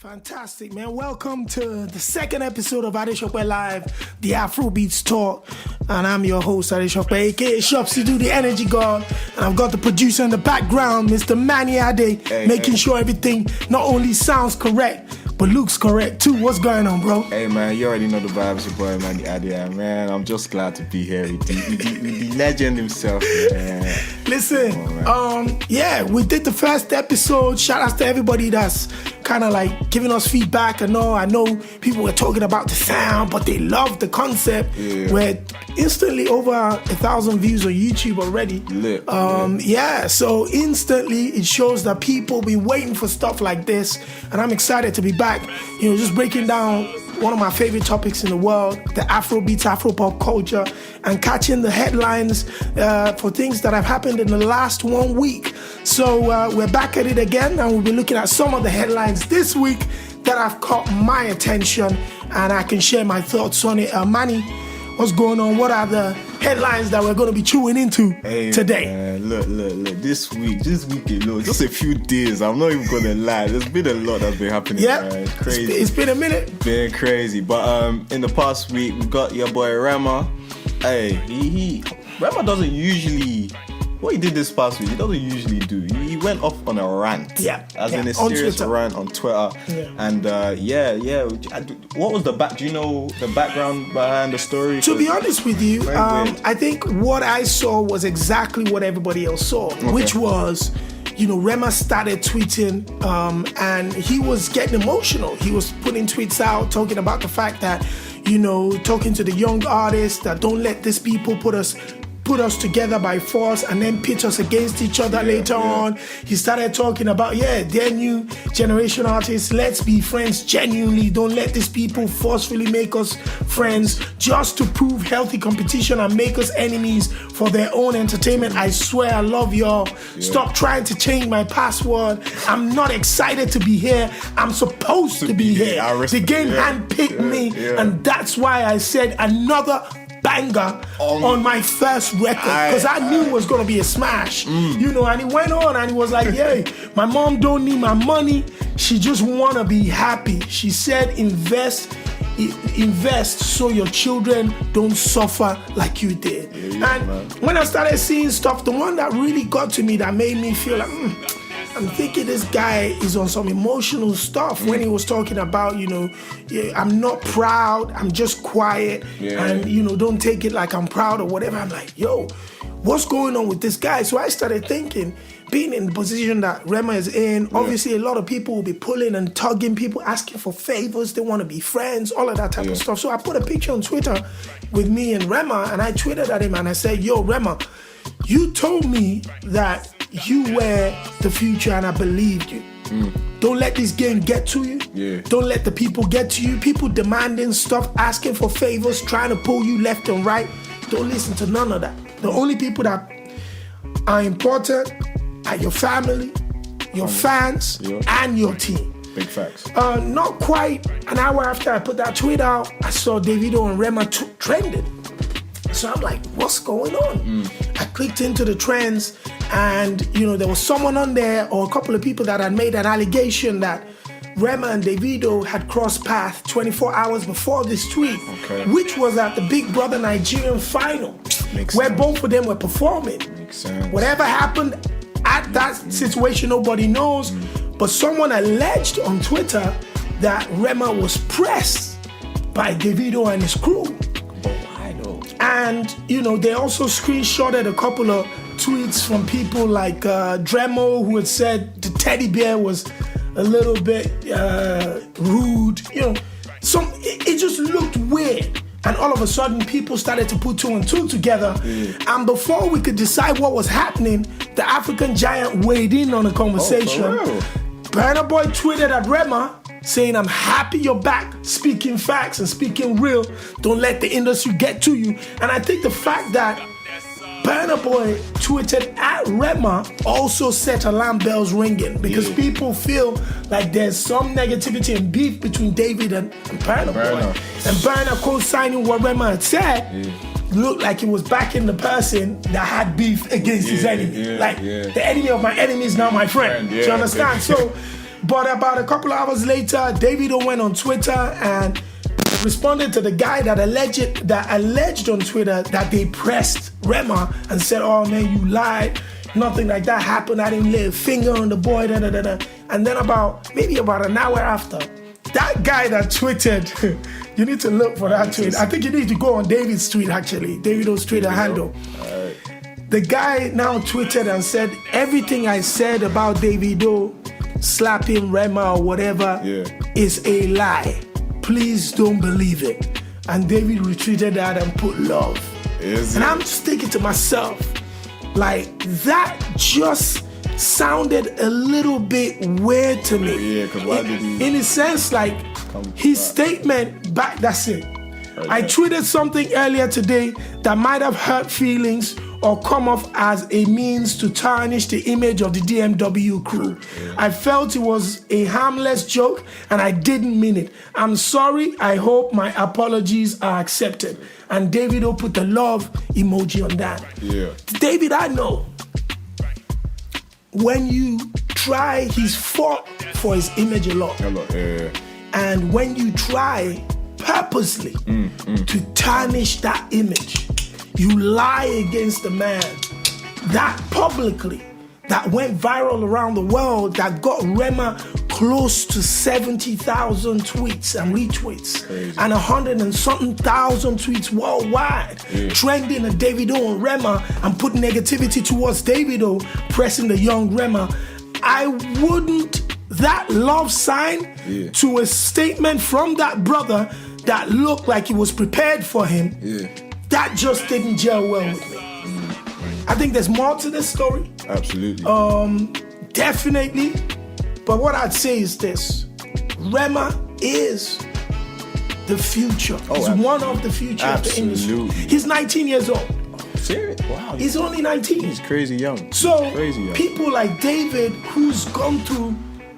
Fantastic, man. Welcome to the second episode of Adesope Live, the Afrobeats Talk. And I'm your host, Adesope, aka Shopsy Do, the Energy God. And I've got the producer in the background, Mr. Manny Ade, making sure everything not only sounds correct, but looks correct too. What's going on, bro? Hey, man, you already know the vibes, your boy, Manny Ade. Man, I'm just glad to be here with the legend himself, man. Listen, we did the first episode. Shout out to everybody that's kind of like giving us feedback. I know people were talking about the sound, but they love the concept. We're instantly over 1,000 views on YouTube already. Lit. So instantly it shows that people been waiting for stuff like this, and I'm excited to be back. Just breaking down one of my favorite topics in the world, the Afrobeats, Afropop culture, and catching the headlines for things that have happened in the last 1 week. So we're back at it again, and we'll be looking at some of the headlines this week that have caught my attention, and I can share my thoughts on it. Manny, what's going on? What are the headlines that we're going to be chewing into today? Man, look, this week alone, just a few days, I'm not even going to lie, there's been a lot that's been happening. Man. Crazy. It's been a minute. Been crazy, but in the past week, we got your boy Rema. Hey, Rema doesn't usually... What he did this past week, he doesn't usually do. He went off on a rant. As in a serious rant on Twitter. And what was the back? Do you know the background behind the story? To be honest with you, I think what I saw was exactly what everybody else saw, which was, Rema started tweeting, and he was getting emotional. He was putting tweets out talking about the fact that, talking to the young artists that don't let these people put us together by force and then pit us against each other later on. He started talking about, they're new generation artists. Let's be friends genuinely. Don't let these people forcefully make us friends just to prove healthy competition and make us enemies for their own entertainment. I swear I love y'all. Stop trying to change my password. I'm not excited to be here. I'm supposed to be here. The game handpicked me, and that's why I said another banger on my first record, because I knew it was going to be a smash. And he went on and he was like, my mom don't need my money, she just want to be happy. She said invest so your children don't suffer like you did. When I started seeing stuff, the one that really got to me, that made me feel like I'm thinking this guy is on some emotional stuff when he was talking about, I'm not proud, I'm just quiet, and, don't take it like I'm proud or whatever. I'm like, what's going on with this guy? So I started thinking, being in the position that Rema is in, obviously a lot of people will be pulling and tugging, people asking for favors, they want to be friends, all of that type of stuff. So I put a picture on Twitter with me and Rema, and I tweeted at him and I said, Rema, you told me that you were the future and I believed you. Don't let this game get to you. Don't let the people get to you. People demanding stuff, asking for favors, trying to pull you left and right. Don't listen to none of that. The only people that are important are your family, your fans, and your team. Big facts. Not quite an hour after I put that tweet out, I saw Davido and Rema trending. So I'm like, what's going on? I clicked into the trends, and there was someone on there, or a couple of people that had made an allegation that Rema and Davido had crossed paths 24 hours before this tweet, which was at the Big Brother Nigerian final, where both of them were performing. Makes sense. Whatever happened at that situation, nobody knows, but someone alleged on Twitter that Rema was pressed by Davido and his crew. And, they also screenshotted a couple of tweets from people like Dremo, who had said the teddy bear was a little bit rude. It just looked weird. And all of a sudden, people started to put 2 and 2 together. And before we could decide what was happening, the African giant weighed in on the conversation. Burna Boy tweeted at Rema, saying, I'm happy you're back, speaking facts and speaking real. Don't let the industry get to you. And I think the fact that Burna Boy tweeted at Rema also set alarm bells ringing, because people feel like there's some negativity and beef between David and Burna Boy. And Burna co-signing what Rema had said looked like he was backing the person that had beef against his enemy. The enemy of my enemy is now my friend. Do you understand? So But about a couple of hours later, Davido went on Twitter and responded to the guy that alleged on Twitter that they pressed Rema and said, "Oh man, you lied. Nothing like that happened. I didn't lay a finger on the boy." Da, da, da, da. And then maybe about an hour after, that guy that tweeted, you need to look for that tweet. I think you need to go on David's tweet, actually, Davido's Twitter handle. The guy now tweeted and said, "Everything I said about Davido slapping Rema or whatever is a lie. Please don't believe it." And David retweeted that and put love. And I'm just thinking to myself, like, that just sounded a little bit weird to me. Yeah, because why did he? In a sense, like, his statement back, that's it. I tweeted something earlier today that might have hurt feelings or come off as a means to tarnish the image of the DMW crew. I felt it was a harmless joke and I didn't mean it. I'm sorry. I hope my apologies are accepted. And Davido put the love emoji on that. Yeah. David, I know when you try, he's fought for his image a lot. And when you try purposely to tarnish that image, you lie against the man that publicly, that went viral around the world, that got Rema close to 70,000 tweets and retweets. Crazy. And 100 and something thousand tweets worldwide, trending at Davido and Rema and putting negativity towards Davido, pressing the young Rema. I wouldn't, that love sign to a statement from that brother that looked like he was prepared for him, that just didn't gel well with me. I think there's more to this story. Absolutely. Definitely. But what I'd say is this. Rema is the future. He's one of the future of the industry. He's 19 years old. Serious? Wow. He's only 19. He's crazy young. So crazy young. People like David, who's gone through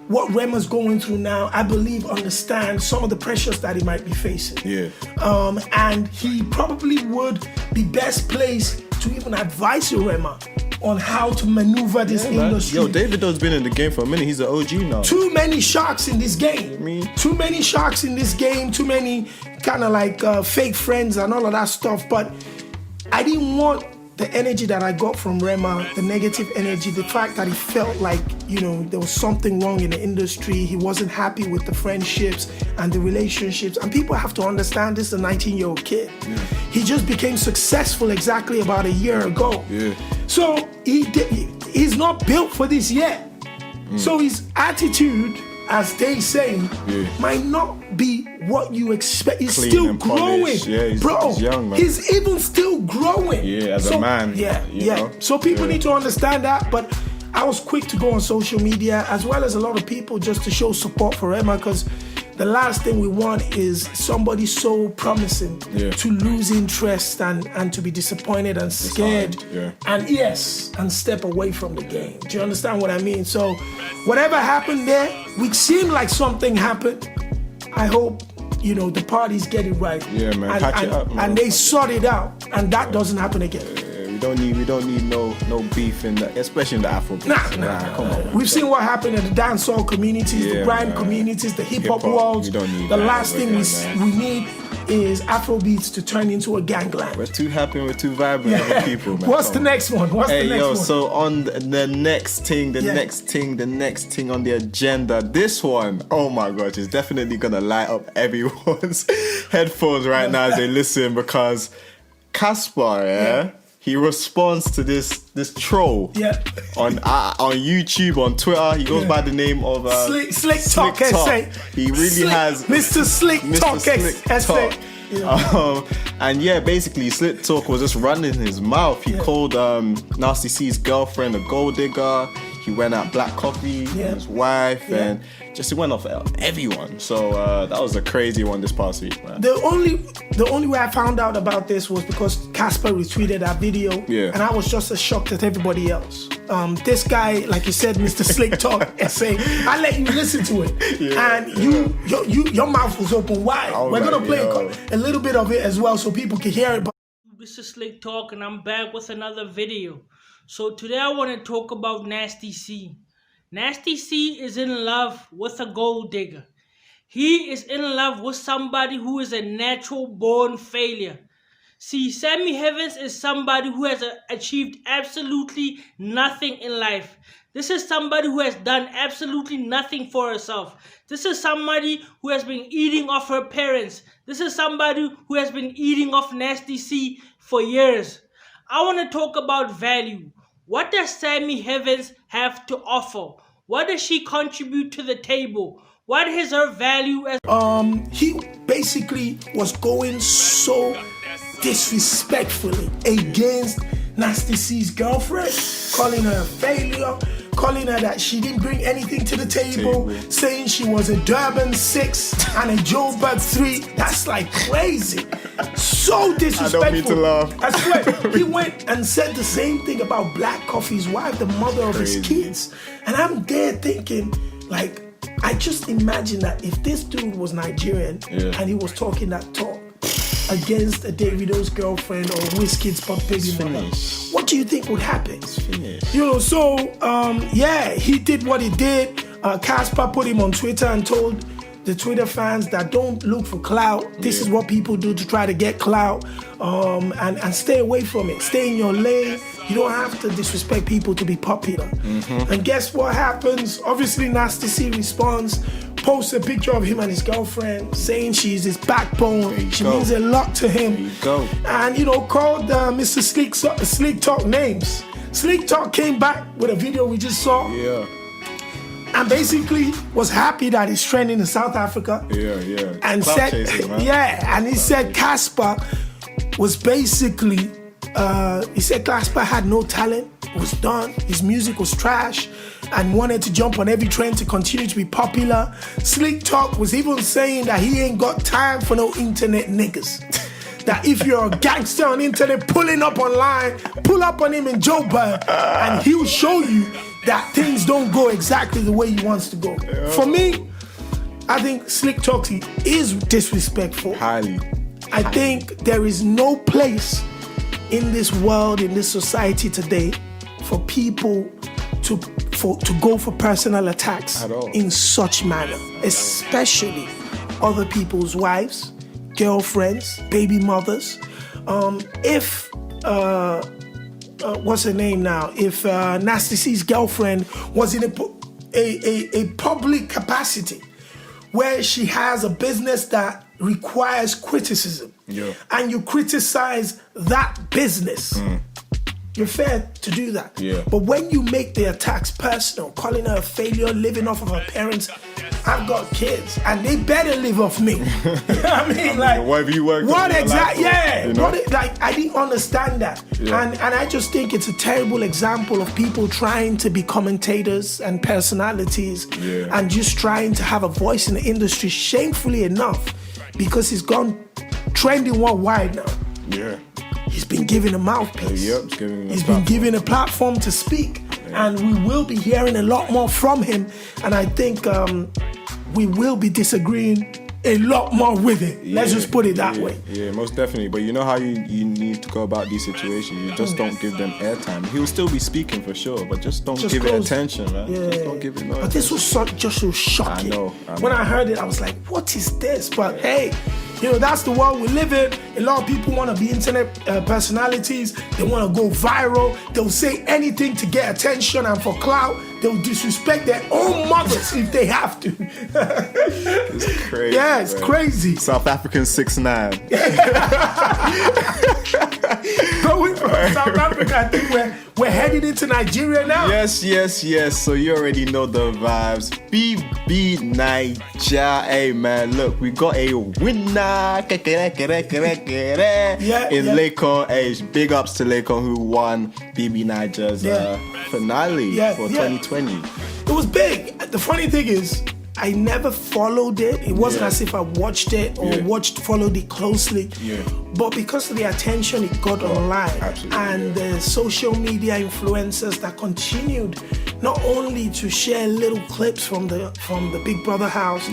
what Rema's going through now, I believe understand some of the pressures that he might be facing. And he probably would be best placed to even advise Rema on how to maneuver this industry. Yo, Davido's been in the game for a minute. He's an OG now. Too many sharks in this game. Too many sharks in this game. Too many kind of like fake friends and all of that stuff. But I didn't want the energy that I got from Rema, the negative energy, the fact that he felt like, you know, there was something wrong in the industry. He wasn't happy with the friendships and the relationships. And people have to understand this is a 19-year-old kid. He just became successful exactly about a year ago. So he's not built for this yet. So his attitude, as they say, might not be what you expect. He's Clean still and growing. polished. He's young, man. He's even still growing. As a man. You know? So people need to understand that. But I was quick to go on social media, as well as a lot of people, just to show support for Rema, because the last thing we want is somebody so promising to lose interest and to be disappointed and scared and step away from the game. Do you understand what I mean? So whatever happened there, which seemed like something happened, I hope, you know, the parties get it right. Patch it up, man. And they sort it out, and that doesn't happen again. We don't need no beef in the, especially in the Afrobeats. Nah, come on. We've seen what happened in the dancehall communities, the grime communities, the hip-hop worlds. The last thing we need is Afrobeats to turn into a gangland. We're too happy, we're too vibrant as people, man. What's the next one? So on the next thing, the next thing on the agenda, this one, oh my gosh, is definitely gonna light up everyone's headphones right now as they listen, because Casper, he responds to this troll on YouTube, on Twitter. He goes by the name of Slick Talk SA. He really has Mr. Slick Talk SA. And basically Slick Talk was just running his mouth. He called Nasty C's girlfriend a gold digger. He went at Black Coffee, his wife, and just he went off everyone. So that was a crazy one this past week, man. The only way I found out about this was because Casper retweeted that video, and I was just as shocked as everybody else. This guy, like you said, Mr. Slick Talk SA, I let you listen to it, and your mouth was open wide. We're gonna play a little bit of it as well so people can hear it. But this is Slick Talk, and I'm back with another video. So today I want to talk about Nasty C. Nasty C is in love with a gold digger. He is in love with somebody who is a natural born failure. See, Sammy Heavens is somebody who has achieved absolutely nothing in life. This is somebody who has done absolutely nothing for herself. This is somebody who has been eating off her parents. This is somebody who has been eating off Nasty C for years. I want to talk about value. What does Sammy Heavens have to offer? What does she contribute to the table? What is her value as he basically was going so disrespectfully against Nasty C's girlfriend, calling her a failure, calling her that she didn't bring anything to the table, saying she was a Durban 6 and a Joburg 3. That's like crazy. So disrespectful. I don't mean to laugh. I swear, he went and said the same thing about Black Coffee's wife, the mother of his kids. And I'm there thinking, like, I just imagine that if this dude was Nigerian and he was talking that talk against a Davido's girlfriend or Wizkid's baby mother, what do you think would happen? You know, so he did what he did. Casper put him on Twitter and told the Twitter fans that don't look for clout. This is what people do to try to get clout, and stay away from it. Stay in your lane. You don't have to disrespect people to be popular. And guess what happens? Obviously, Nasty C responds, posts a picture of him and his girlfriend, saying she's his backbone. She means a lot to him. And, you know, called Mr. Sleek Talk names. Sleek Talk came back with a video we just saw. And basically was happy that he's trending in South Africa. And said, and he said Casper was basically, he said Casper had no talent, was done, his music was trash, and wanted to jump on every trend to continue to be popular. Sleek Talk was even saying that he ain't got time for no internet niggas. That if you're a gangster on internet pulling up online, pull up on him in Joburg, and he'll show you that things don't go exactly the way he wants to go. For me, I think Sleek Talk is disrespectful. Highly. I think there is no place in this world, in this society today, for people to go for personal attacks in such manner, especially other people's wives, girlfriends, baby mothers. If what's her name now? If Nasty C's girlfriend was in a public capacity where she has a business that requires criticism, and you criticize that business, you're fair to do that. But when you make the attacks personal, calling her a failure, living off of her parents, I've got kids and they better live off me. You know what I mean? Like, whatever you work what exactly? You know? Like, I didn't understand that. And I just think it's a terrible example of people trying to be commentators and personalities and just trying to have a voice in the industry, shamefully enough, because he's gone trending worldwide now. He's been given a mouthpiece. He's been given a platform to speak. And we will be hearing a lot more from him. And I think we will be disagreeing a lot more with it. Let's just put it that way. Yeah, most definitely. But you know how you need to go about these situations. You just don't give them airtime. He will still be speaking for sure, but just don't give it attention, man. Just don't give it no attention. This was just so shocking. I know. When I heard it, I was like, what is this? But hey, you know, that's the world we live in. A lot of people want to be internet personalities. They want to go viral. They'll say anything to get attention and for clout. They'll disrespect their own mothers if they have to. It's crazy. Yeah, it's crazy. South African 6ix9ine. Going from South Africa, I think we're heading into Nigeria now. Yes. So you already know the vibes. BB Niger. Hey man, look, we got a winner in Lakon. Hey, big ups to Lakon who won BB Niger's finale for 2020. It was big. The funny thing is, I never followed it. It wasn't as if I watched it or followed it closely. But because of the attention it got online and the social media influencers that continued not only to share little clips from the Big Brother house,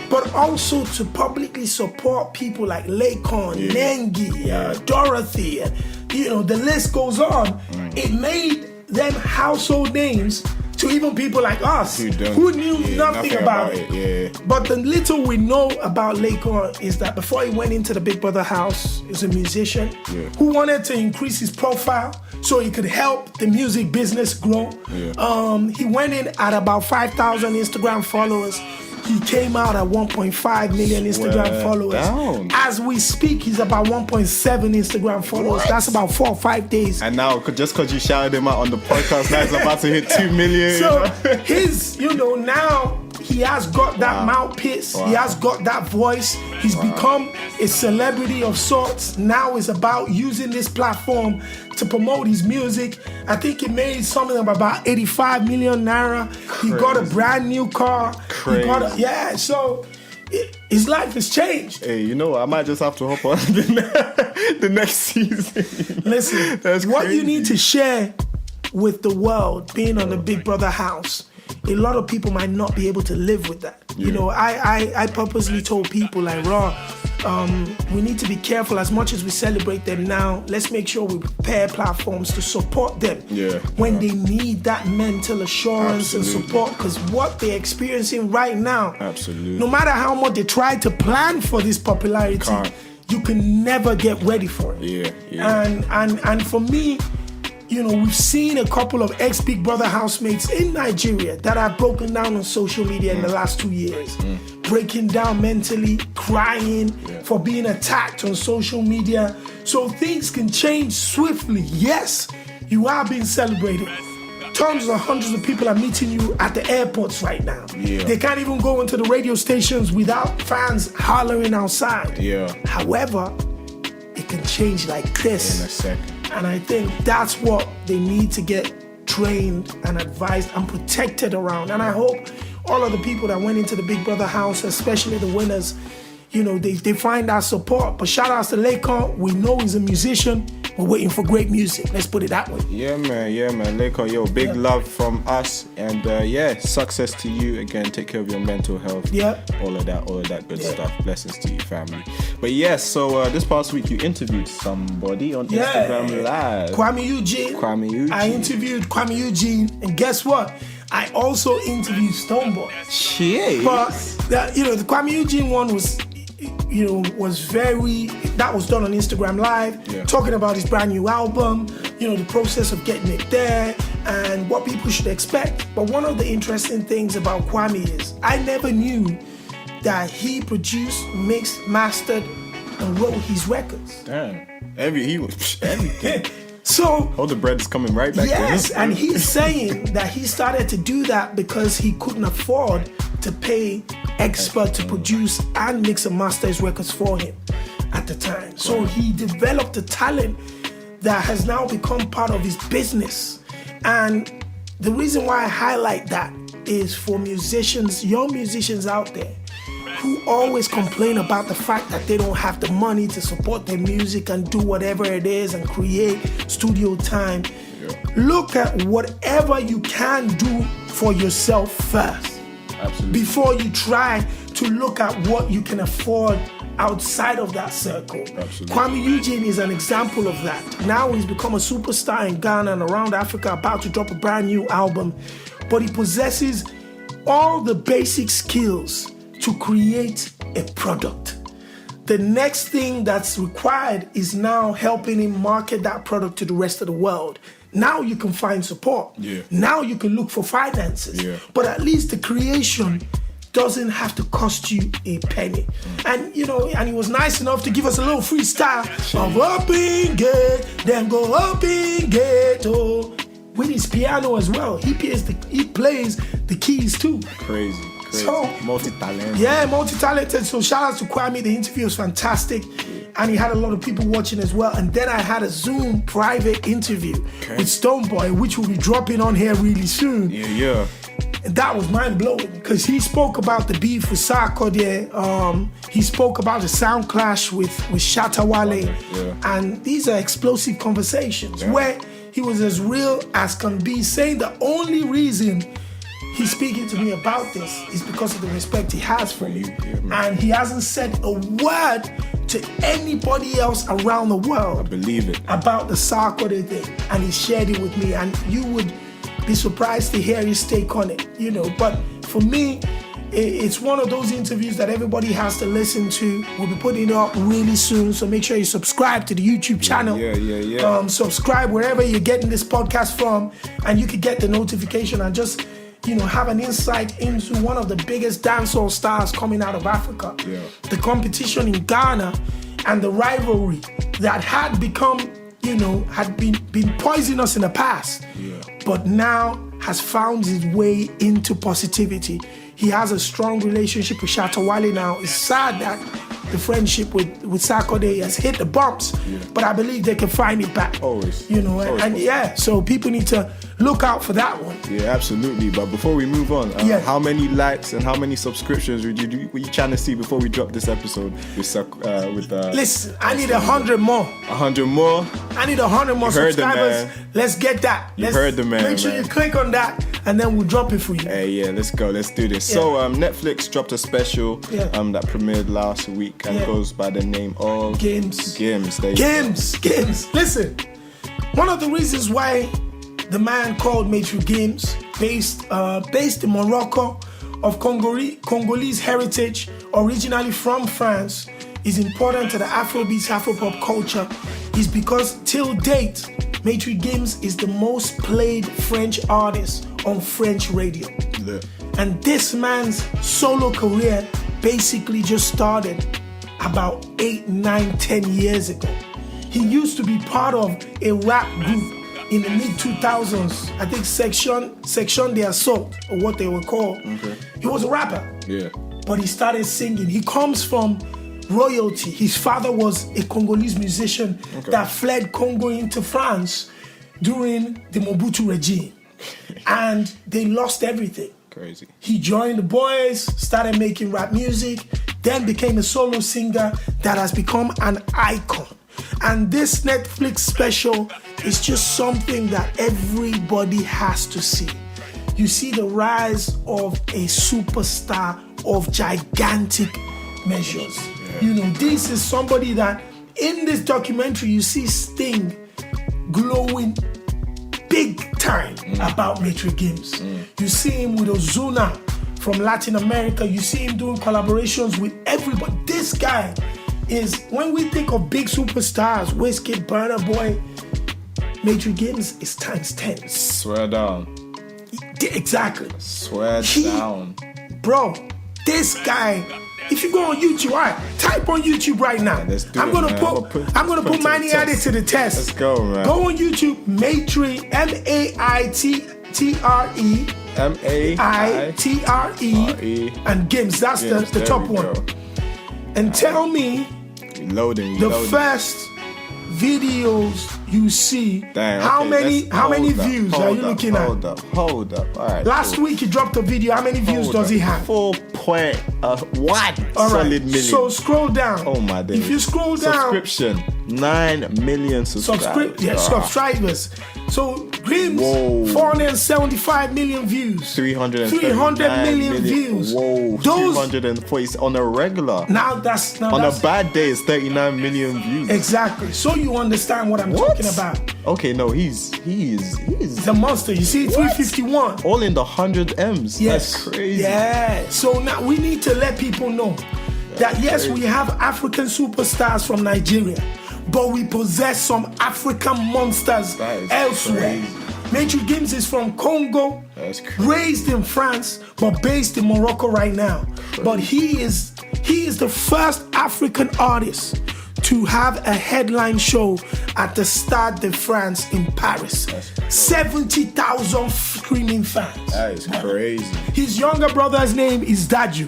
but also to publicly support people like Lakon, Nengi, Dorothy, and, you know, the list goes on. It made them household names to even people like us who knew nothing about it. Yeah. But the little we know about Laycon is that before he went into the Big Brother house, he was a musician who wanted to increase his profile so he could help the music business grow. He went in at about 5,000 Instagram followers. He came out at 1.5 million Instagram followers. Down. As we speak, he's about 1.7 Instagram followers. What? That's about 4 or 5 days. And now, just because you shouted him out on the podcast, now he's about to hit 2 million. So his, now he has got that mouthpiece. He has got that voice. He's become a celebrity of sorts. Now it's about using this platform to promote his music. I think he made something of about 85 million naira. Crazy. He got a brand new car. Crazy. So his life has changed. Hey, I might just have to hop on the next season. Listen, what you need to share with the world, being on the Big Brother house, a lot of people might not be able to live with that. I purposely told people like, we need to be careful. As much as we celebrate them now, let's make sure we prepare platforms to support them when they need that mental assurance and support, because what they're experiencing right now, no matter how much they try to plan for this popularity, you can never get ready for it. And for me, we've seen a couple of ex-Big Brother housemates in Nigeria that have broken down on social media in the last 2 years. Breaking down mentally, crying for being attacked on social media. So things can change swiftly. Yes, you are being celebrated. Tons of hundreds of people are meeting you at the airports right now. They can't even go into the radio stations without fans hollering outside. However, it can change like this. In a second. And I think that's what they need to get trained and advised and protected around. And I hope all of the people that went into the Big Brother house, especially the winners, they find our support. But shout outs to Laycon. We know he's a musician. We're waiting for great music. Let's put it that way. Yeah, man. Laycon, big love from us. And success to you. Again, take care of your mental health. All of that good stuff. Blessings to you, family. But yes, so this past week you interviewed somebody on Instagram Live. Kwame Eugene. I interviewed Kwame Eugene. And guess what? I also interviewed Stonebwoy. Shit. But, the Kwame Eugene one was that was done on Instagram Live, talking about his brand new album, the process of getting it there and what people should expect. But one of the interesting things about Kwame is I never knew that he produced, mixed, mastered, and wrote his records. Damn. He was everything. So all the bread is coming right back. Yes, and he's saying that he started to do that because he couldn't afford to pay expert to produce and mix and master his records for him at the time. So he developed a talent that has now become part of his business. And the reason why I highlight that is for musicians, young musicians out there who always complain about the fact that they don't have the money to support their music and do whatever it is and create studio time. Look at whatever you can do for yourself first. Absolutely. Before you try to look at what you can afford outside of that circle. Absolutely. Kwame Eugene is an example of that. Now he's become a superstar in Ghana and around Africa, about to drop a brand new album. But he possesses all the basic skills to create a product. The next thing that's required is now helping him market that product to the rest of the world. Now you can find support. Now you can look for finances. But at least the creation doesn't have to cost you a penny. And and he was nice enough to give us a little freestyle of up in gate, then go up in ghetto with his piano as well. He plays the keys too. Crazy. So multi-talented. Yeah, multi-talented. So shout out to Kwame. The interview was fantastic. And he had a lot of people watching as well. And then I had a Zoom private interview with Stonebwoy, which will be dropping on here really soon. And that was mind-blowing because he spoke about the beef with Sarkodie. He spoke about the sound clash with Shatta Wale. And these are explosive conversations where he was as real as can be, saying the only reason he's speaking to me about this is because of the respect he has for me. And he hasn't said a word to anybody else around the world. I believe it. About the Sarkodie thing. And he shared it with me. And you would be surprised to hear his take on it, you know. But for me, it's one of those interviews that everybody has to listen to. We'll be putting it up really soon, so make sure you subscribe to the YouTube channel. Yeah. Subscribe wherever you're getting this podcast from, and you can get the notification and just, you know, have an insight into one of the biggest dancehall stars coming out of Africa. Yeah. The competition in Ghana and the rivalry that had become, you know, had been poisonous in the past, but now has found his way into positivity. He has a strong relationship with Shatta Wale now. It's sad that the friendship with Sarkodie has hit the bumps, but I believe they can find it back. Always. You know, and so people need to look out for that one. Yeah, absolutely. But before we move on, how many likes and how many subscriptions were you trying to see before we drop this episode with Listen, I need 100 more. 100 more? I need 100 more subscribers. Let's get that. You heard the man. Make sure you click on that, and then we'll drop it for you. Hey, yeah, let's go. Let's do this. Yeah. So, Netflix dropped a special that premiered last week and goes by the name of Games. Games. Listen, one of the reasons why the man called Maitre Games, based in Morocco, of Congolese heritage, originally from France, is important to the Afrobeats, Afropop culture, is because till date, Maitre Games is the most played French artist on French radio. Yeah. And this man's solo career basically just started about 8, 9, 10 years ago. He used to be part of a rap group in the mid-2000s, I think Section d'Assault, or what they were called. Okay. He was a rapper. Yeah. But he started singing. He comes from royalty. His father was a Congolese musician that fled Congo into France during the Mobutu regime. And they lost everything. Crazy. He joined the boys, started making rap music, then became a solo singer that has become an icon. And this Netflix special is just something that everybody has to see. You see the rise of a superstar of gigantic measures. Yeah. You know, this is somebody that in this documentary you see Sting glowing big time about Maitre Games. You see him with Ozuna from Latin America. You see him doing collaborations with everybody. This guy is, when we think of big superstars, Wizkid, Burna Boy, Maitre Games is times 10. Swear down. Exactly. Swear down. Bro, this guy, if you go on YouTube, all right, type on YouTube right now. I'm gonna put Manny Addy to the test. Let's go, man. Go on YouTube, Maitre, M-A-I-T-R-E, and Games. That's the top one. And tell me the first videos you see. Damn, how many views are you looking at? Hold up. All right. Last week he dropped a video. How many views does he have? 4.1 solid million. So scroll down. Oh my days. If you scroll down, subscription 9 million subscribers. Subscribers. So Grims, 475 million views. 300 million views. Whoa. 240 on a regular. Now that's a bad day. It's 39 million views. Exactly. So you understand what I'm talking about. Okay, no, he's a monster. You see, 351. All in the 100 M's. Yes. That's crazy. Yeah. So now we need to let people know that yes, we have African superstars from Nigeria, but we possess some African monsters elsewhere. Maitre Games is from Congo, raised in France, but based in Morocco right now. But he is the first African artist to have a headline show at the Stade de France in Paris. 70,000 screaming fans. That is crazy. His younger brother's name is Daju.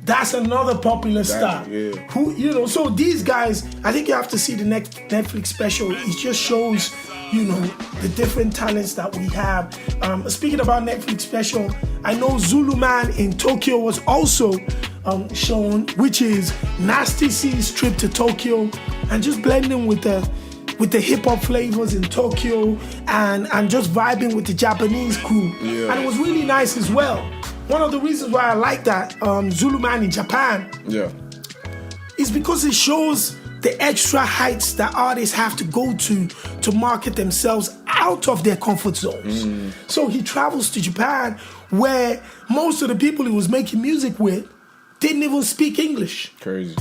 That's another popular star. Yeah. Who, you know, so these guys, I think you have to see the next Netflix special. It just shows, you know, the different talents that we have. Speaking about Netflix special, I know Zulu Man in Tokyo was also shown, which is Nasty C's trip to Tokyo and just blending with the hip hop flavors in Tokyo and just vibing with the Japanese crew. Yeah. And it was really nice as well. One of the reasons why I like that Zulu Man in Japan is because it shows the extra heights that artists have to go to market themselves out of their comfort zones. So he travels to Japan, where most of the people he was making music with didn't even speak English. Crazy.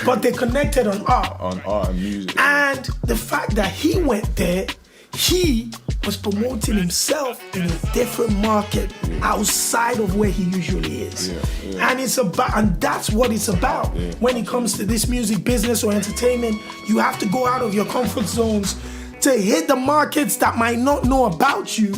But they connected on art. On art and music. And the fact that he went there, he was promoting himself in a different market outside of where he usually is. And it's about, and that's what it's about. When it comes to this music business or entertainment, you have to go out of your comfort zones to hit the markets that might not know about you,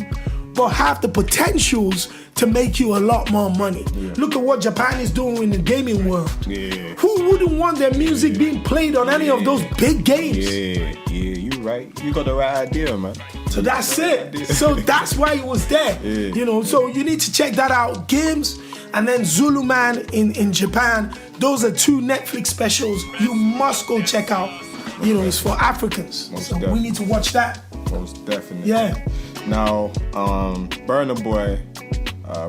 but have the potentials to make you a lot more money. Look at what Japan is doing in the gaming world. Who wouldn't want their music being played on any of those big games? You right. You got the right idea, man. So that's it. So that's why it was there. You know, so you need to check that out. Games and then Zulu Man in Japan. Those are 2 Netflix specials you must go check out. You know, it's for Africans. So we need to watch that. Most definitely. Yeah. Now, Burna Boy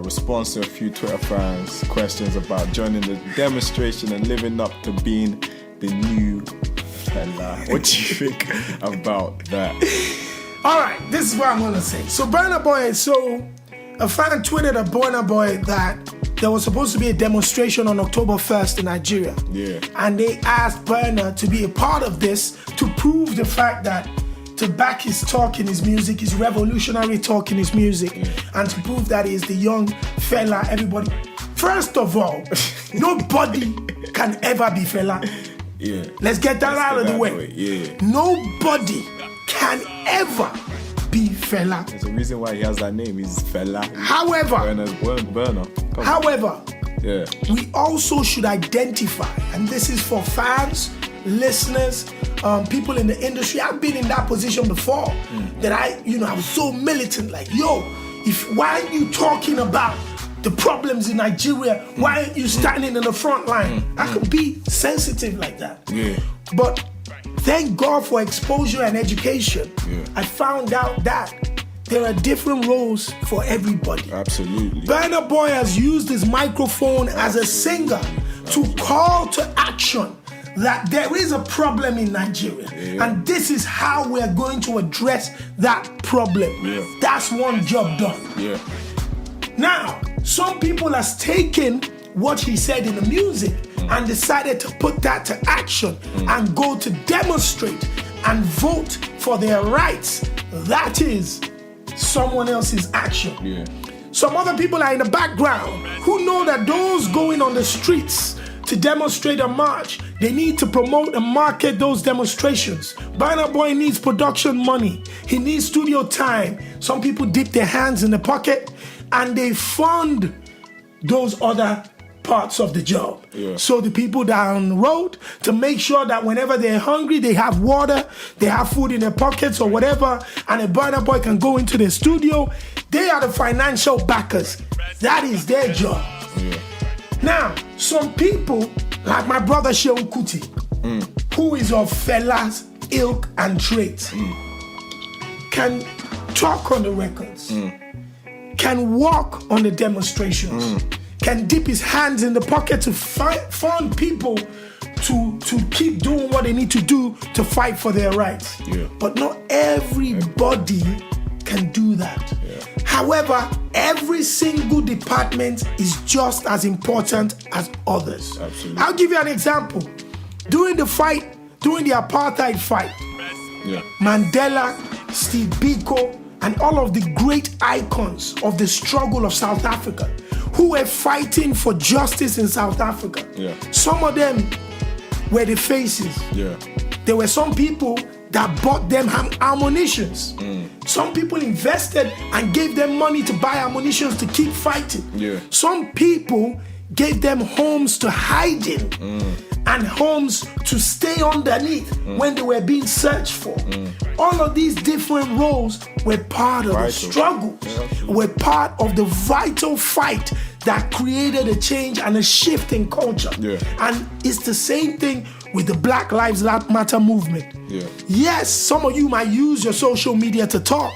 responds to a few Twitter fans' questions about joining the demonstration and living up to being the new fella. What do you think about that? All right, this is what I'm gonna say. So Burna Boy, a fan tweeted at Burna Boy that there was supposed to be a demonstration on October 1st in Nigeria. And they asked Burna to be a part of this to prove the fact that to back his talk in his music, his revolutionary talk in his music, and to prove that he's the young fella, everybody. First of all, nobody can ever be fella. Let's get that out of the way. Nobody can ever be fella. There's a reason why he has that name. He's fella. However, Burna. However, we also should identify, and this is for fans, listeners, people in the industry. I've been in that position before, that I was so militant, like, why are you talking about the problems in Nigeria? Why aren't you standing in the front line? I could be sensitive like that. But thank God for exposure and education. I found out that there are different roles for everybody. Absolutely. Burna Boy has used his microphone as a singer to call to action that there is a problem in Nigeria, and this is how we're going to address that problem. That's one job done. Now, some people has taken what he said in the music and decided to put that to action and go to demonstrate and vote for their rights. That is someone else's action. Some other people are in the background who know that those going on the streets to demonstrate a march, they need to promote and market those demonstrations. Burna Boy needs production money. He needs studio time. Some people dip their hands in the pocket and they fund those other parts of the job. So the people that are on the road, to make sure that whenever they're hungry, they have water, they have food in their pockets or whatever, and a Burna Boy can go into the studio. They are the financial backers. That is their job. Now, some people, like my brother Sheon Kuti, who is of fellas, ilk, and traits, can talk on the records, can walk on the demonstrations, can dip his hands in the pocket to fund people to keep doing what they need to do to fight for their rights. But not everybody can do that. However, every single department is just as important as others. I'll give you an example. During the apartheid fight, Mandela, Steve Biko, and all of the great icons of the struggle of South Africa who were fighting for justice in South Africa. Some of them were the faces. There were some people that bought them ammunitions. Some people invested and gave them money to buy ammunitions to keep fighting. Some people gave them homes to hide in and homes to stay underneath when they were being searched for. All of these different roles were part of the struggle, were part of the vital fight that created a change and a shift in culture. And it's the same thing with the Black Lives Matter movement. Yes, some of you might use your social media to talk,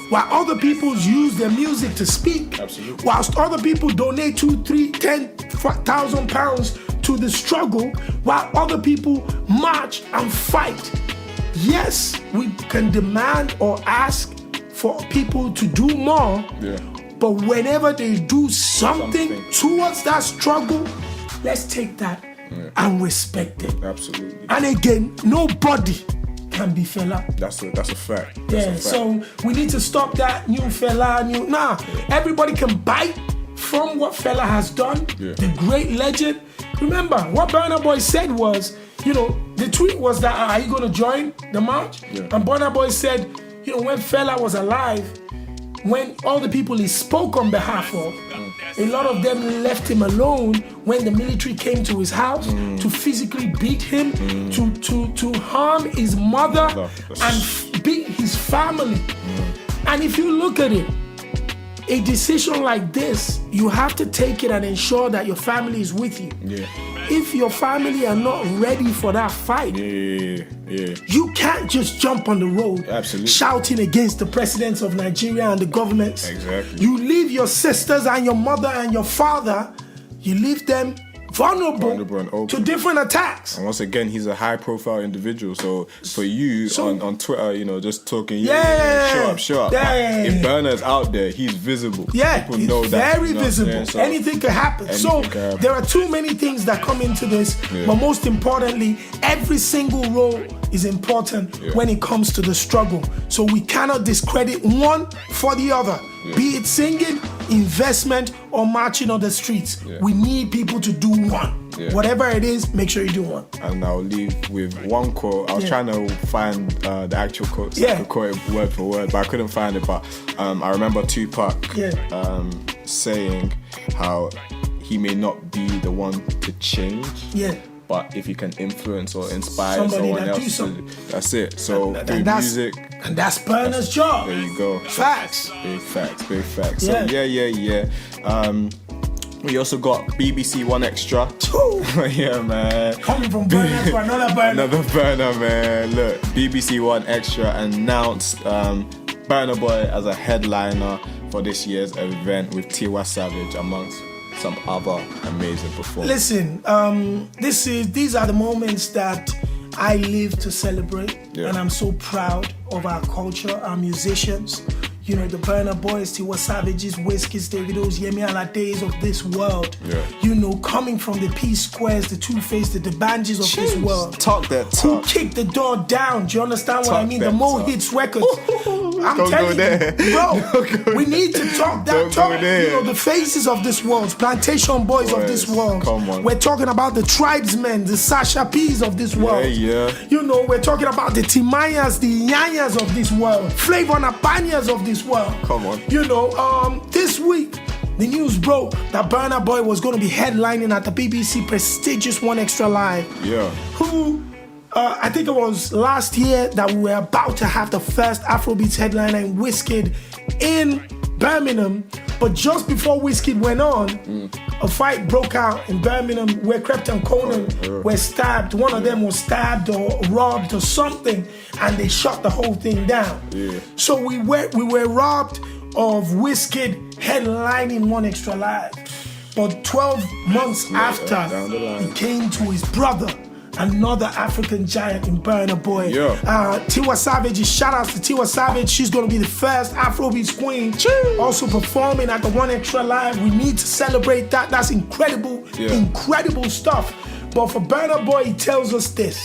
while other people use their music to speak. Whilst other people donate 2, 3, 10,000 pounds to the struggle, while other people march and fight. Yes, we can demand or ask for people to do more. Yeah. But whenever they do something towards that struggle, let's take that and respect it. Absolutely. And again, nobody can be Fela. That's a fact. So we need to stop that new Fela, everybody can bite from what Fela has done, the great legend. Remember, what Burna Boy said was, the tweet was that, are you going to join the march? Yeah. And Burna Boy said, when Fela was alive, when all the people he spoke on behalf of, a lot of them left him alone when the military came to his house to physically beat him, to harm his mother and beat his family. And if you look at it, a decision like this, you have to take it and ensure that your family is with you. Yeah. If your family are not ready for that fight, you can't just jump on the road shouting against the presidents of Nigeria and the governments. Exactly. You leave your sisters and your mother and your father, you leave them vulnerable to different attacks. And once again, he's a high-profile individual. So for you on Twitter, just talking, show up. If Burna's out there, he's visible. Yeah, people know that. Very visible. So anything could happen. There are too many things that come into this, but most importantly, every single role is important when it comes to the struggle. So we cannot discredit one for the other. Be it singing, investment, or marching on the streets. We need people to do one. Whatever it is, make sure you do one. And I'll leave with one quote. I was trying to find the actual quote, so I could quote it word for word, but I couldn't find it. But I remember Tupac saying how he may not be the one to change. But if you can influence or inspire someone else, that's it. So through music, and that's Burna's job. There you go. Facts. Big facts. So we also got BBC One Extra. Yeah, man. Coming from Burna to another Burna. Another Burna, man. Look, BBC One Extra announced Burna Boy as a headliner for this year's event with Tiwa Savage amongst some other amazing performers. Listen, these are the moments that I live to celebrate, and I'm so proud of our culture, our musicians. The Burna Boys, Tiwa Savages, Wizkid's, Davido's, Yemi Alade's of this world. Coming from the P Squares, the Two Face, the Banjis of this world. Talk that talk. Who kicked the door down? Do you understand what I mean? The Mo Hits records. I'm telling you, bro, we need to talk that talk. The faces of this world, Plantation Boys of this world. Come on. We're talking about the Tribesmen, the Sasha P's of this world. We're talking about the Timayas, the Yanyas of this world, Flavor Napanyas of this world. Come on. This week, the news broke that Burna Boy was going to be headlining at the BBC prestigious One Extra Live. I think it was last year that we were about to have the first Afrobeats headliner in Wizkid in Birmingham. But just before Wizkid went on, a fight broke out in Birmingham where Krept and Conan were stabbed. One of them was stabbed or robbed or something, and they shut the whole thing down. So we were robbed of Wizkid headlining One Extra Live. But 12 months after, he came to his brother, another African giant in Burna Boy. Tiwa Savage, shout out to Tiwa Savage. She's going to be the first Afrobeats queen. Also performing at the One Extra Live. We need to celebrate that. That's incredible, incredible stuff. But for Burna Boy, he tells us this.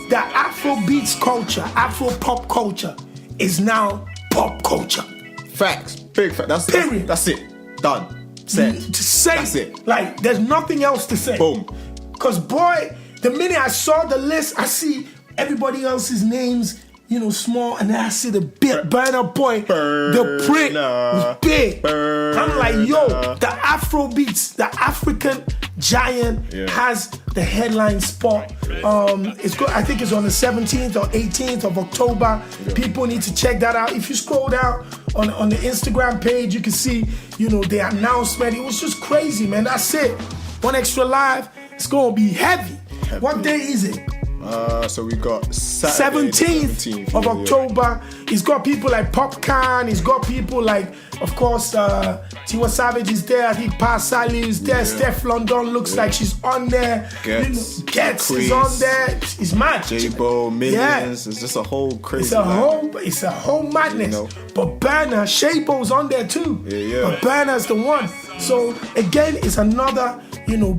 That Afrobeats culture, Afro pop culture is now pop culture. Facts. Big facts. That's it. Done. Said. That's it. Like, there's nothing else to say. Boom. Because, boy, the minute I saw the list, I see everybody else's names, small, and then I see the big Burna Boy. The print was big. I'm like, the Afrobeats, the African giant has the headline spot. I think it's on the 17th or 18th of October. People need to check that out. If you scroll down on the Instagram page, you can see, the announcement. It was just crazy, man. That's it. One Extra Live. It's gonna be heavy. What day is it? So we got Saturday, 17th of October. He's got people like Popcorn. He's got people like, of course, Tiwa Savage is there. I think Pa Sally is there. Steph London looks like she's on there. Gets is on there. It's mad. J-Bo, Millions. It's just a whole crazy. It's a whole madness. But Burna, Shaybo's on there too. But Burna's the one. So again, it's another,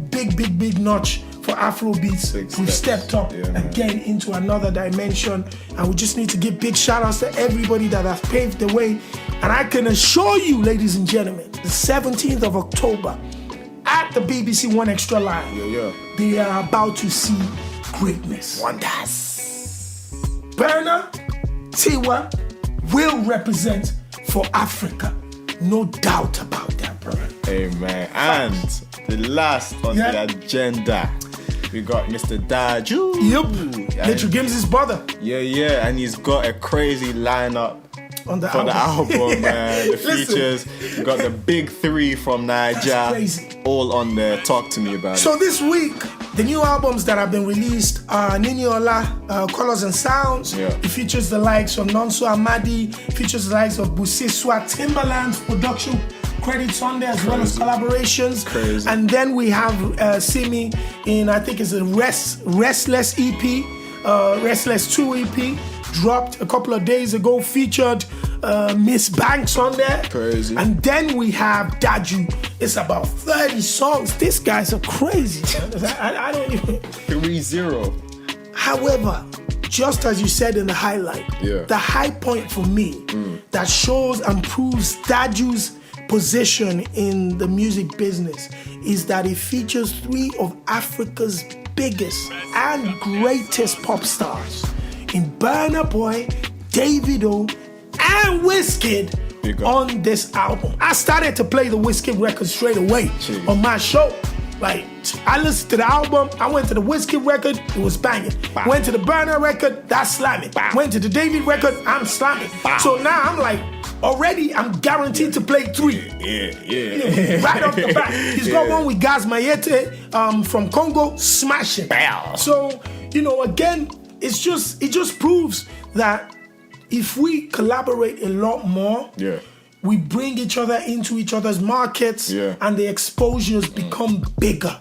big notch for Afrobeats. We've stepped up again into another dimension, and we just need to give big shout outs to everybody that has paved the way. And I can assure you, ladies and gentlemen, the 17th of October at the BBC One Extra Live, they are about to see greatness. Wonders. Burna, Tiwa will represent for Africa. No doubt about that, brother. Amen. And the last on the agenda, we got Mr. Daju. Yep. Little Gims' brother. Yeah. And he's got a crazy lineup for the album, man. The features. We got the big three from Niger. All on there. Talk to me about it. So this week, the new albums that have been released are Niniola, Colors and Sounds. It features the likes of Nonso Amadi, features the likes of Busiswa, Timbaland's production credits on there, as well as collaborations. And then we have Simi in, I think it's a Restless EP, Restless 2 EP, dropped a couple of days ago, featured Miss Banks on there. And then we have Daju. It's about 30 songs. These guys are crazy. I don't even... 3-0. However, just as you said in the highlight, the high point for me that shows and proves Daju's position in the music business is that it features three of Africa's biggest and greatest pop stars in Burna Boy, Davido, and Wizkid on this album. I started to play the Wizkid record straight away on my show. Like, I listened to the album, I went to the Wizkid record, it was banging. Went to the Burna record, that's slamming. Went to the David record, I'm slamming. So now I'm like, already I'm guaranteed to play three. Right off the bat. He's got one with Gaz Mayete from Congo, smashing. So, again, it just proves that if we collaborate a lot more, we bring each other into each other's markets, and the exposures become bigger.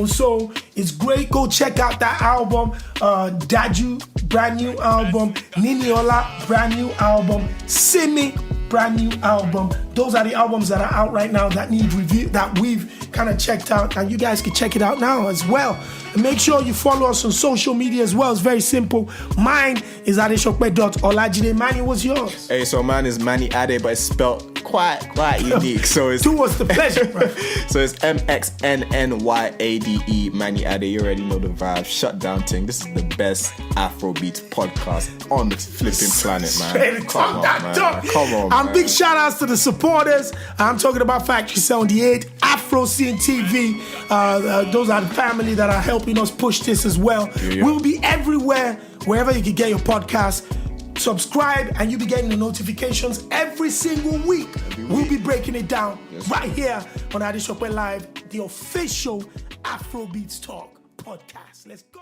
So it's great. Go check out that album. Daju, brand new album. Niniola, brand new album. Simi, brand new album. Those are the albums that are out right now that need review, that we've kind of checked out, and you guys can check it out now as well. And make sure you follow us on social media as well. It's very simple. Mine is Adesope.Olajide. Manny, what's yours? Hey, so mine is Manny Ade, but it's spelled quite unique. So it's do us the pleasure, bro. So it's MXNNYADE, Manny Ade. You already know the vibe. Shut down thing. This is the best Afrobeats podcast on the flipping planet, man. Come on, man. And big shout outs to the supporters. I'm talking about Factory 78, Afro Scene TV. Those are the family that are helping us push this as well. We'll be everywhere, wherever you can get your podcast. Subscribe and you'll be getting the notifications every single week. We'll be breaking it down right here on Adesope Live, the official Afrobeats Talk podcast. Let's go.